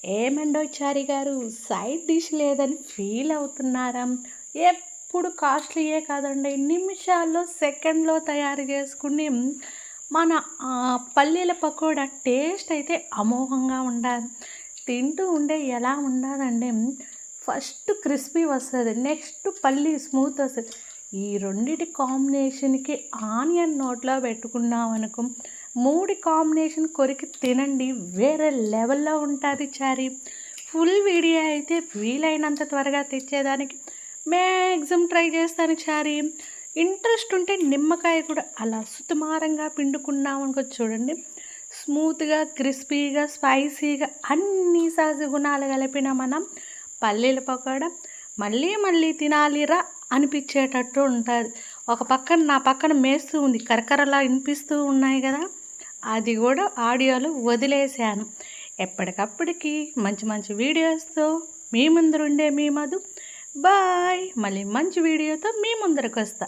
ఏమండోచారి గారు side dish లేదని feel అవుతున్నారా? ఎప్పుడు కాస్ట్లీయే కాదండి. నిమిషాల్లో, సెకండ్‌లో తయారు చేసుకుని మన పల్లీల పకోడా టేస్ట్ అయితే అమోఘంగా ఉండాలి. తింటూ ఉంటే ఎలా ఉండాలంటే ఫస్ట్ క్రిస్పీ వస్తది. నెక్స్ట్ పల్లి స్మూత్ వస్తది. ఈ రెండిటి కాంబినేషన్‌కి ఆనియన్ నోట్లో పెట్టుకున్నామనుకో, 3 కాంబినేషన్ కొరికి తినండి. వేరే లెవెల్‌లో ఉంటది చారి. ఫుల్ వీడియో అయితే వీలైనంత త్వరగా తెచ్చేదానికి మ్యాక్సిమం ట్రై చేస్తాను చారి. ఇంట్రెస్ట్ ఉంటే నిమ్మకాయ కూడా అలా సుకుమారంగా పిండుకున్నామనుకో చూడండి. స్మూత్‌గా, క్రిస్పీగా, స్పైసీగా అన్ని సహజ గుణాలు కలిపిన మనం పల్లీల పకోడా మళ్ళీ మళ్ళీ తినాలిరా అనిపించేటట్టు ఉంటుంది. ఒక పక్కన నా పక్కన మేస్తూ ఉంది, కరకరలా వినిపిస్తూ ఉన్నాయి కదా, అది కూడా ఆడియోలో వదిలేశాను. ఎప్పటికప్పటికి మంచి మంచి వీడియోస్తో మీ ముందరుండే మీ మధు. బాయ్. మళ్ళీ మంచి వీడియోతో మీ ముందరకు వస్తా.